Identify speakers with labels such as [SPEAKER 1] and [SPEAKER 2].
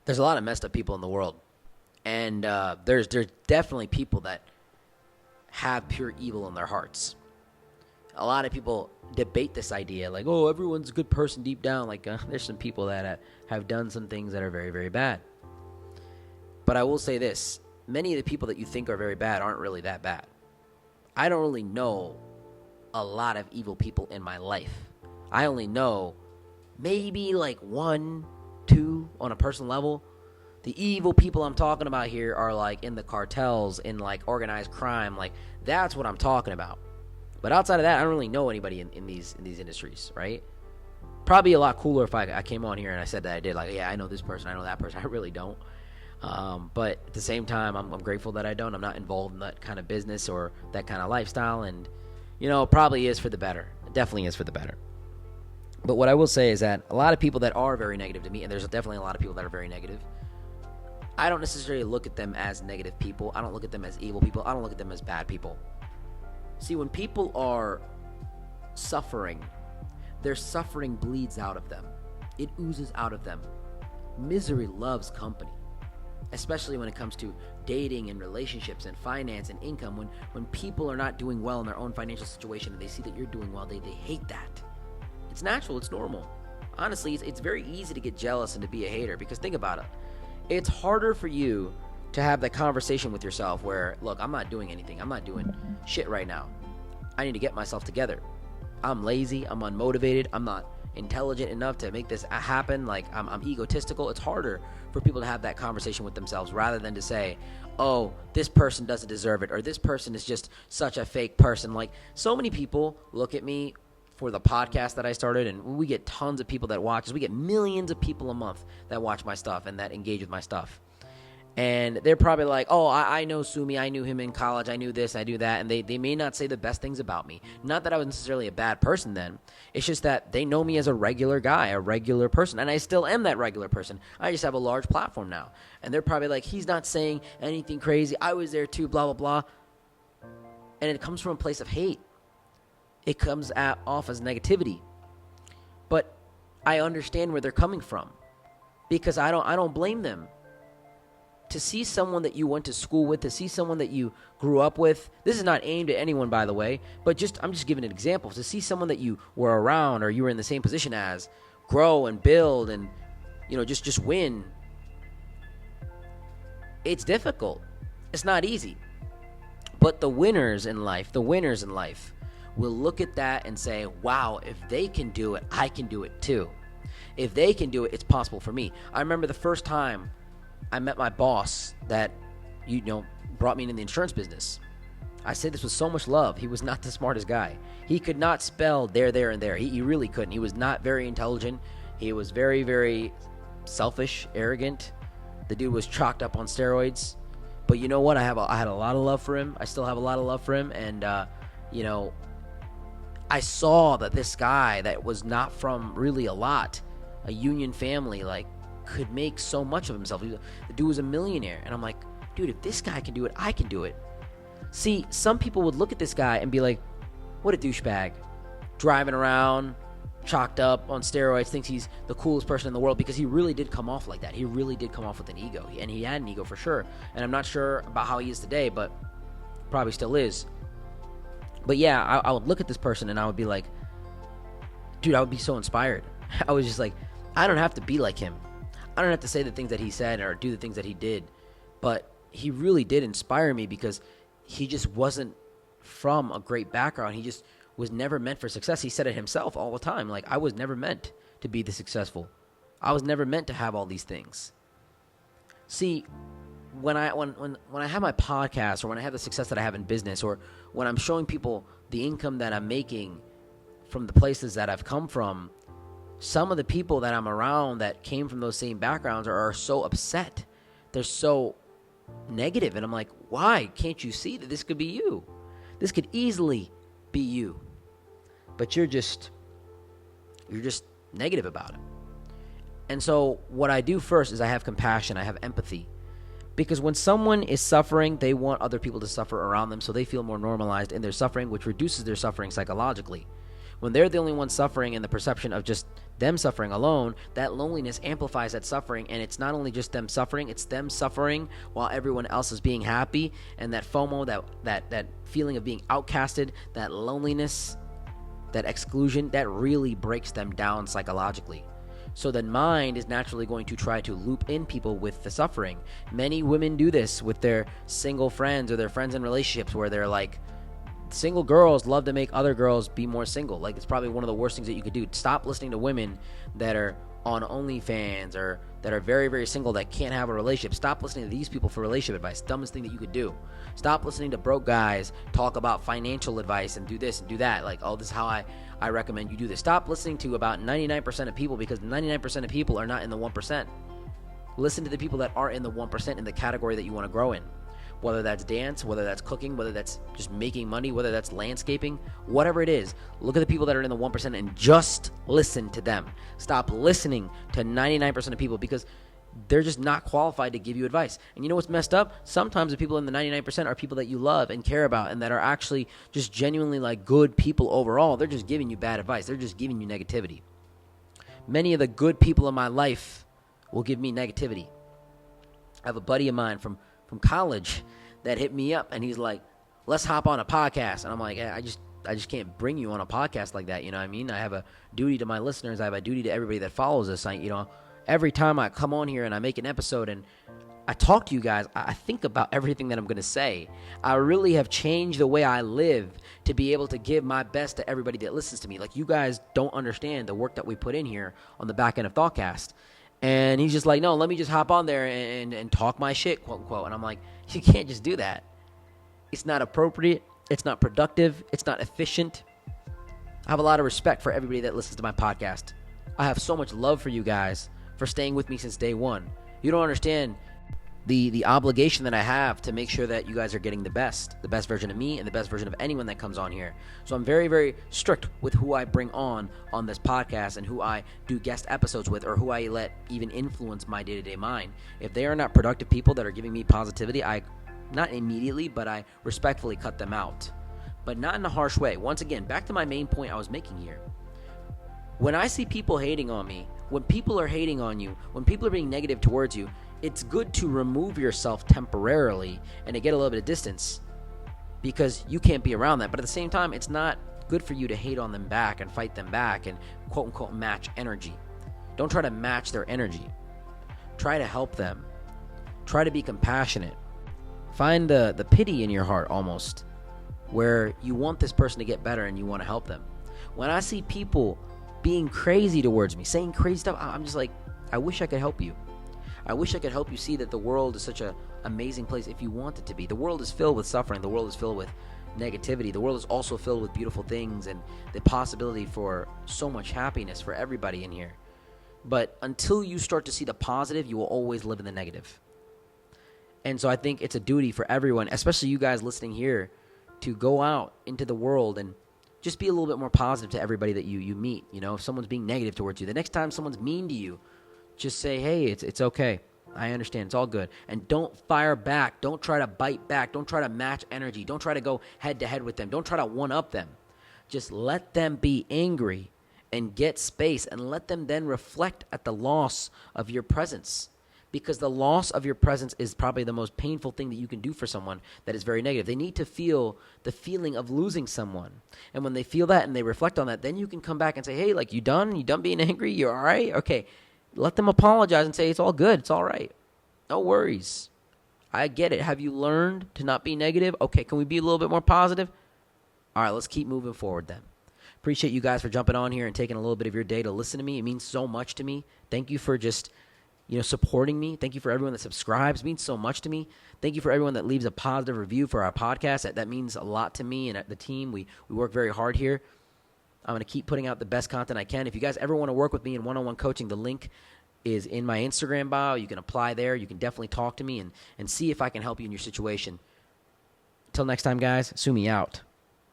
[SPEAKER 1] there's a lot of messed up people in the world. And there's definitely people that have pure evil in their hearts. A lot of people debate this idea like, oh, everyone's a good person deep down. Like, there's some people that have done some things that are very, very bad. But I will say this. Many of the people that you think are very bad aren't really that bad. I don't really know a lot of evil people in my life. I only know maybe like 1, 2 on a personal level. The evil people I'm talking about here are like in the cartels, in like organized crime. Like, that's what I'm talking about. But outside of that, I don't really know anybody in these industries, right? Probably a lot cooler if I came on here and I said that I did. Like, yeah, I know this person, I know that person. I really don't. But at the same time, I'm grateful that I don't. I'm not involved in that kind of business or that kind of lifestyle. And, it probably is for the better. It definitely is for the better. But what I will say is that a lot of people that are very negative to me, and there's definitely a lot of people that are very negative, I don't necessarily look at them as negative people. I don't look at them as evil people. I don't look at them as bad people. See, when people are suffering, their suffering bleeds out of them. It oozes out of them. Misery loves company, especially when it comes to dating and relationships and finance and income. When people are not doing well in their own financial situation and they see that you're doing well, they hate that. It's natural. It's normal. Honestly, it's very easy to get jealous and to be a hater because think about it. It's harder for you to have that conversation with yourself where, look, I'm not doing anything. I'm not doing shit right now. I need to get myself together. I'm lazy. I'm unmotivated. I'm not intelligent enough to make this happen. Like, I'm egotistical. It's harder for people to have that conversation with themselves rather than to say, oh, this person doesn't deserve it, or this person is just such a fake person. Like, so many people look at me for the podcast that I started, and we get tons of people that watch us. We get millions of people a month that watch my stuff and that engage with my stuff. And they're probably like, oh, I know Sumi. I knew him in college. I knew this. I knew that. And they may not say the best things about me. Not that I was necessarily a bad person then. It's just that they know me as a regular guy, a regular person. And I still am that regular person. I just have a large platform now. And they're probably like, he's not saying anything crazy. I was there too, blah, blah, blah. And it comes from a place of hate. It comes off as negativity. But I understand where they're coming from because I don't blame them. To see someone that you went to school with, to see someone that you grew up with, this is not aimed at anyone, by the way, but I'm just giving an example. To see someone that you were around or you were in the same position as grow and build and, just win, it's difficult. It's not easy. But the winners in life will look at that and say, wow, if they can do it, I can do it too. If they can do it, it's possible for me. I remember the first time I met my boss that, brought me into the insurance business. I say this with so much love. He was not the smartest guy. He could not spell there, and there. He really couldn't. He was not very intelligent. He was very, very selfish, arrogant. The dude was chalked up on steroids. But you know what? I had a lot of love for him. I still have a lot of love for him. And, I saw that this guy that was not from really a union family, could make so much of himself. The dude was a millionaire. And I'm like, dude, if this guy can do it, I can do it. See, some people would look at this guy and be like, what a douchebag. Driving around, chalked up on steroids, thinks he's the coolest person in the world because he really did come off like that. He really did come off with an ego. And he had an ego for sure. And I'm not sure about how he is today, but probably still is. But yeah, I would look at this person and I would be like, dude, I would be so inspired. I was just like, I don't have to be like him. I don't have to say the things that he said or do the things that he did. But he really did inspire me because he just wasn't from a great background. He just was never meant for success. He said it himself all the time. Like, I was never meant to be this successful. I was never meant to have all these things. See, when I have my podcast or when I have the success that I have in business or when I'm showing people the income that I'm making from the places that I've come from, some of the people that I'm around that came from those same backgrounds are so upset. They're so negative. And I'm like, why can't you see that this could be you? This could easily be you. But you're just negative about it. And so what I do first is I have compassion. I have empathy. Because when someone is suffering, they want other people to suffer around them so they feel more normalized in their suffering, which reduces their suffering psychologically, When they're the only one suffering and the perception of just them suffering alone, that loneliness amplifies that suffering. And it's not only just them suffering, it's them suffering while everyone else is being happy. And that FOMO, that feeling of being outcasted, that loneliness, that exclusion, that really breaks them down psychologically. So the mind is naturally going to try to loop in people with the suffering. Many women do this with their single friends or their friends in relationships, where they're like, single girls love to make other girls be more single. Like, it's probably one of the worst things that you could do. Stop listening to women that are on OnlyFans or that are very, very single that can't have a relationship. Stop listening to these people for relationship advice. Dumbest thing that you could do. Stop listening to broke guys talk about financial advice and do this and do that. Like, oh, this is how I recommend you do this. Stop listening to about 99% of people, because 99% of people are not in the 1%. Listen to the people that are in the 1% in the category that you want to grow in. Whether that's dance, whether that's cooking, whether that's just making money, whether that's landscaping, whatever it is, look at the people that are in the 1% and just listen to them. Stop listening to 99% of people, because they're just not qualified to give you advice. And you know what's messed up? Sometimes the people in the 99% are people that you love and care about and that are actually just genuinely like good people overall. They're just giving you bad advice. They're just giving you negativity. Many of the good people in my life will give me negativity. I have a buddy of mine from college that hit me up, and he's like, let's hop on a podcast. And I'm like, I just can't bring you on a podcast like that. You know what I mean? I have a duty to my listeners. I have a duty to everybody that follows us. Every time I come on here and I make an episode and I talk to you guys, I think about everything that I'm going to say. I really have changed the way I live to be able to give my best to everybody that listens to me. Like, you guys don't understand the work that we put in here on the back end of ThoughtCast. And he's just like, no, let me just hop on there and talk my shit, quote unquote. And I'm like, you can't just do that. It's not appropriate. It's not productive. It's not efficient. I have a lot of respect for everybody that listens to my podcast. I have so much love for you guys for staying with me since day one. You don't understand the obligation that I have to make sure that you guys are getting the best version of me and the best version of anyone that comes on here. So I'm very, very strict with who I bring on this podcast and who I do guest episodes with, or who I let even influence my day-to-day mind. If they are not productive people that are giving me positivity, I not immediately, but I respectfully cut them out. But not in a harsh way. Once again, back to my main point I was making here. When I see people hating on me, when people are hating on you, when people are being negative towards you, it's good to remove yourself temporarily and to get a little bit of distance, because you can't be around that. But at the same time, it's not good for you to hate on them back and fight them back and quote unquote match energy. Don't try to match their energy. Try to help them. Try to be compassionate. Find the pity in your heart almost, where you want this person to get better and you want to help them. When I see people being crazy towards me, saying crazy stuff, I'm just like, I wish I could help you. I wish I could help you see that the world is such an amazing place if you want it to be. The world is filled with suffering. The world is filled with negativity. The world is also filled with beautiful things and the possibility for so much happiness for everybody in here. But until you start to see the positive, you will always live in the negative. And so I think it's a duty for everyone, especially you guys listening here, to go out into the world and just be a little bit more positive to everybody that you meet. You know, if someone's being negative towards you, the next time someone's mean to you, just say, hey, it's okay. I understand. It's all good. And don't fire back. Don't try to bite back. Don't try to match energy. Don't try to go head to head with them. Don't try to one-up them. Just let them be angry and get space, and let them then reflect at the loss of your presence. Because the loss of your presence is probably the most painful thing that you can do for someone that is very negative. They need to feel the feeling of losing someone. And when they feel that and they reflect on that, then you can come back and say, hey, like, you done? You done being angry? You're all right? Okay. Let them apologize and say, it's all good. It's all right. No worries. I get it. Have you learned to not be negative? Okay, can we be a little bit more positive? All right, let's keep moving forward then. Appreciate you guys for jumping on here and taking a little bit of your day to listen to me. It means so much to me. Thank you for just, supporting me. Thank you for everyone that subscribes. It means so much to me. Thank you for everyone that leaves a positive review for our podcast. That means a lot to me and the team. We work very hard here. I'm going to keep putting out the best content I can. If you guys ever want to work with me in one-on-one coaching, the link is in my Instagram bio. You can apply there. You can definitely talk to me and see if I can help you in your situation. Until next time, guys, Sumi out.